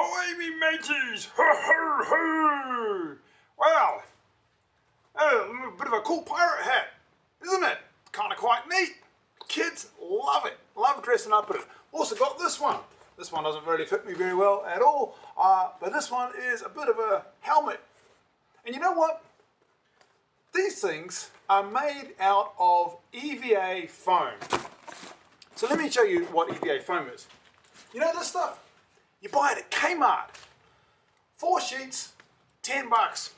Ahoy me mateys! Ho ho ho! Well, a bit of a cool pirate hat, isn't it? Kind of quite neat. Kids love it. Love dressing up in it. Also got this one. This one doesn't really fit me very well at all, but this one is a bit of a helmet. And you know what? These things are made out of EVA foam. So let me show you what EVA foam is. You know this stuff? You buy it at KMart. 4 sheets, 10 bucks.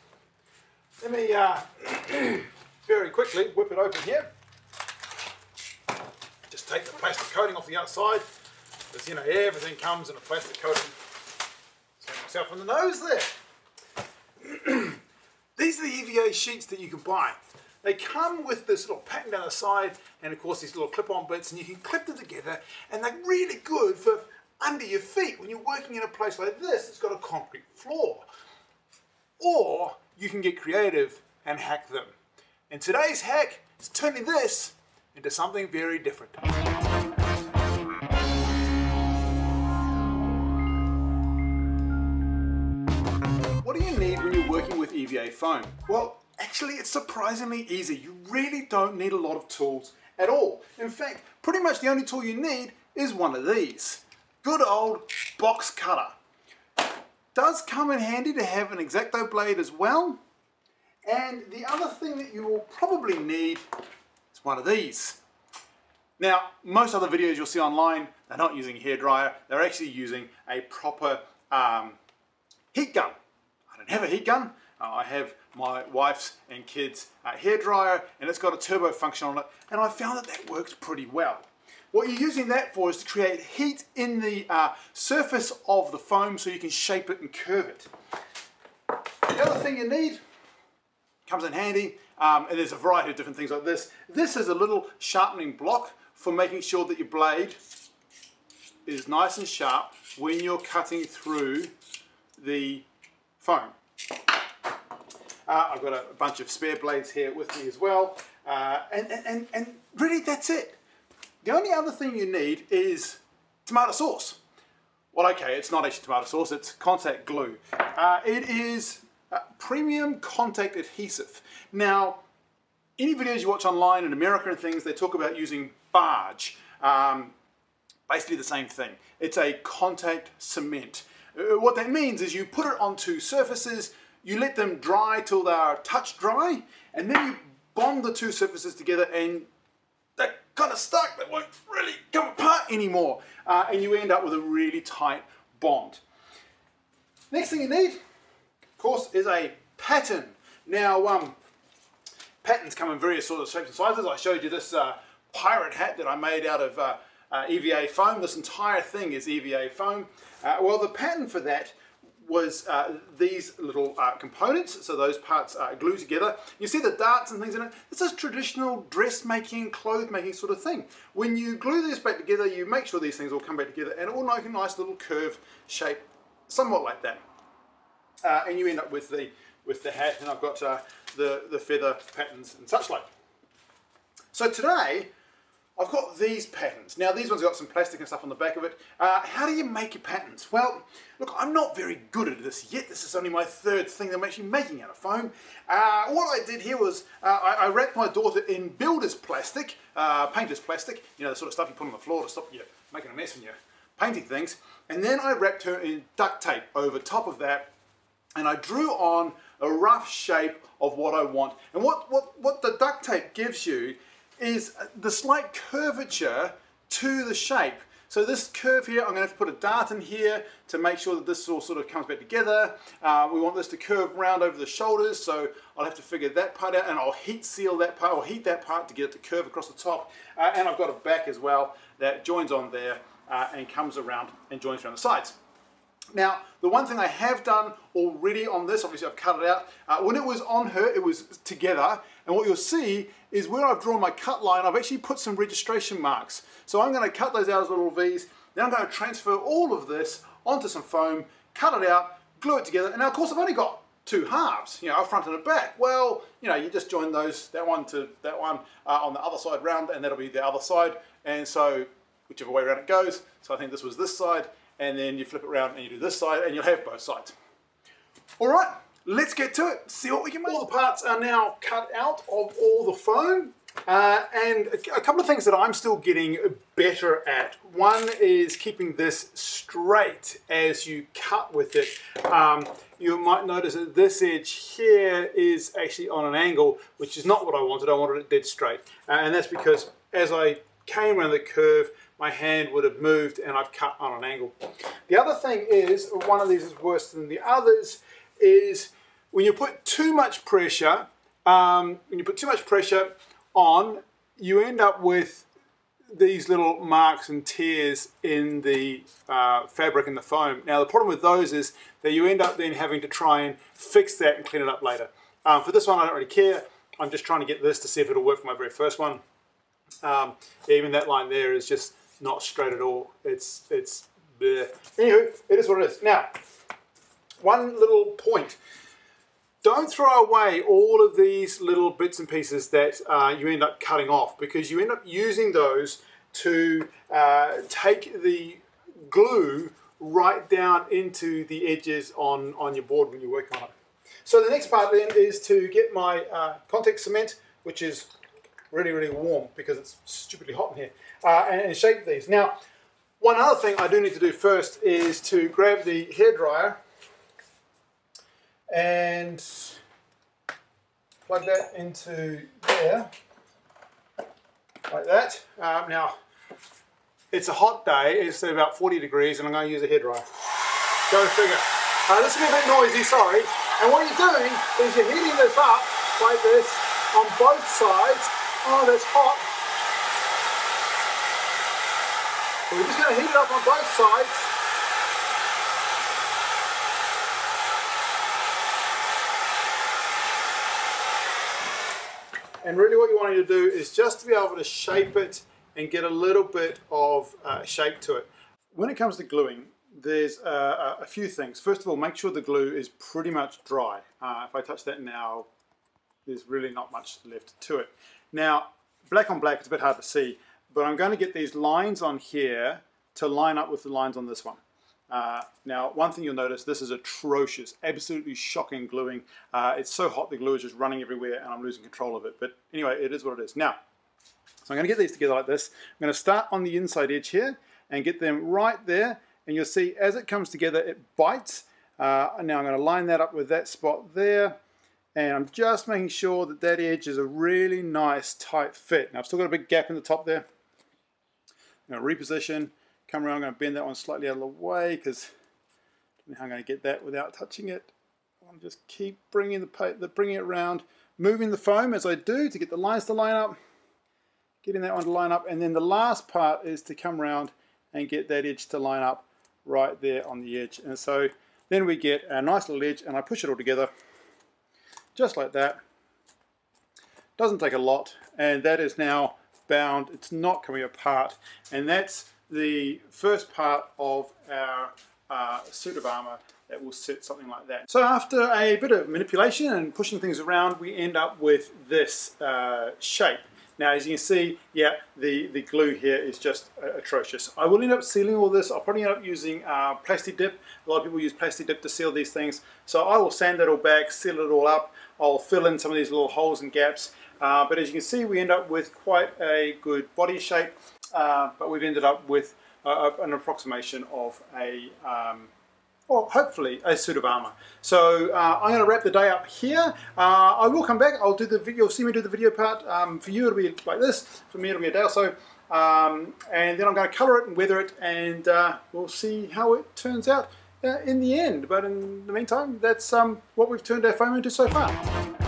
Let me very quickly whip it open here. Just take the plastic coating off the outside. Because, you know, everything comes in a plastic coating. Smack myself on the nose there. These are the EVA sheets that you can buy. They come with this little pattern down the side and of course these little clip-on bits, and you can clip them together, and they're really good for under your feet when you're working in a place like this that's got a concrete floor. Or you can get creative and hack them. And today's hack is turning this into something very different. What do you need when you're working with EVA foam? Well, actually it's surprisingly easy. You really don't need a lot of tools at all. In fact, pretty much the only tool you need is one of these. Good old box cutter. Does come in handy to have an X-Acto blade as well. And the other thing that you will probably need is one of these. Now, most other videos you'll see online, they're not using a hairdryer, they're actually using a proper heat gun. I don't have a heat gun. I have my wife's and kids' hairdryer, and it's got a turbo function on it, and I found that that works pretty well. What you're using that for is to create heat in the surface of the foam so you can shape it and curve it. The other thing you need comes in handy, and there's a variety of different things like this. This is a little sharpening block for making sure that your blade is nice and sharp when you're cutting through the foam. I've got a bunch of spare blades here with me as well, and really that's it. The only other thing you need is tomato sauce. Well, okay, it's not actually tomato sauce, it's contact glue. It is premium contact adhesive. Now, any videos you watch online in America and things, they talk about using barge. Basically the same thing. It's a contact cement. What that means is you put it onto surfaces, you let them dry till they're touch dry, and then you bond the two surfaces together and they're kind of stuck, they won't really come apart anymore. And you end up with a really tight bond. Next thing you need, of course, is a pattern. Now, patterns come in various sort of shapes and sizes. I showed you this pirate hat that I made out of EVA foam. This entire thing is EVA foam. Well, the pattern for that was these little components, so those parts are glued together. You see the darts and things in it. This is traditional dressmaking, clothes making sort of thing. When you glue this back together, you make sure these things all come back together and it will make a nice little curve shape, somewhat like that. And you end up with the hat, and I've got the feather patterns and such like. So today, I've got these patterns. Now these ones have got some plastic and stuff on the back of it. How do you make your patterns? Well, look, I'm not very good at this yet. This is only my third thing that I'm actually making out of foam. What I did here was I wrapped my daughter in builder's plastic, painter's plastic, you know, the sort of stuff you put on the floor to stop you making a mess when you're painting things. And then I wrapped her in duct tape over top of that, and I drew on a rough shape of what I want. And what the duct tape gives you is the slight curvature to the shape. So this curve here, I'm going to have to put a dart in here to make sure that this all sort of comes back together. We want this to curve round over the shoulders, so I'll have to figure that part out, and I'll heat seal that part, or heat that part to get it to curve across the top. And I've got a back as well that joins on there and comes around and joins around the sides. Now, the one thing I have done already on this, obviously I've cut it out, when it was on her, it was together, and what you'll see is where I've drawn my cut line, I've actually put some registration marks. So I'm going to cut those out as little V's, then I'm going to transfer all of this onto some foam, cut it out, glue it together, and now of course I've only got two halves, you know, a front and a back. Well, you know, you just join those, that one to that one on the other side round, and that'll be the other side, and so whichever way around it goes. So I think this was this side, and then you flip it around and you do this side, and you'll have both sides. All right, let's get to it, see what we can make. All the parts are now cut out of all the foam. And a couple of things that I'm still getting better at. One is keeping this straight as you cut with it. You might notice that this edge here is actually on an angle, which is not what I wanted. I wanted it dead straight. And that's because as I came around the curve, my hand would have moved and I've cut on an angle. The other thing is, one of these is worse than the others, is when you put too much pressure, on, you end up with these little marks and tears in the fabric and the foam. Now the problem with those is that you end up then having to try and fix that and clean it up later. For this one I don't really care. I'm just trying to get this to see if it'll work for my very first one. Even that line there is just not straight at all. It's bleh. Anywho, it is what it is. Now, one little point. Don't throw away all of these little bits and pieces that you end up cutting off, because you end up using those to take the glue right down into the edges on your board when you're working on it. So the next part then is to get my contact cement, which is really, really warm because it's stupidly hot in here, and shape these. Now, one other thing I do need to do first is to grab the hairdryer and plug that into there, like that. Now, it's a hot day, it's about 40 degrees, and I'm going to use a hairdryer. Go figure. This will be a bit noisy, sorry. And what you're doing is you're heating this up like this on both sides. Oh, that's hot. So we're just going to heat it up on both sides. And really what you want to do is just to be able to shape it and get a little bit of shape to it. When it comes to gluing, there's a few things. First of all, make sure the glue is pretty much dry. If I touch that now, there's really not much left to it. Now, black on black, it's a bit hard to see, but I'm going to get these lines on here to line up with the lines on this one. Now, one thing you'll notice, this is atrocious, absolutely shocking gluing. It's so hot the glue is just running everywhere and I'm losing control of it. But anyway, it is what it is. Now, so I'm going to get these together like this. I'm going to start on the inside edge here and get them right there. And you'll see as it comes together, it bites. Now I'm going to line that up with that spot there. And I'm just making sure that that edge is a really nice tight fit. Now I've still got a big gap in the top there. I'm going to reposition. Come around, I'm going to bend that one slightly out of the way because I don't know how I'm going to get that without touching it. I'll just keep bringing it around, moving the foam as I do to get the lines to line up, getting that one to line up, and then the last part is to come around and get that edge to line up right there on the edge. And so then we get a nice little edge, and I push it all together just like that. Doesn't take a lot, and that is now bound. It's not coming apart, and that's the first part of our suit of armour that will sit something like that. So after a bit of manipulation and pushing things around, we end up with this shape. Now, as you can see, yeah, the glue here is just atrocious. I will end up sealing all this. I'll probably end up using plastic dip. A lot of people use plastic dip to seal these things. So I will sand that all back, seal it all up. I'll fill in some of these little holes and gaps. But as you can see, we end up with quite a good body shape. But we've ended up with an approximation of a, well, hopefully a suit of armour. So I'm going to wrap the day up here. I will come back. I'll do the video. You'll see me do the video part. For you, it'll be like this. For me, it'll be a day or so. And then I'm going to colour it and weather it, and we'll see how it turns out in the end. But in the meantime, that's what we've turned our foam into so far.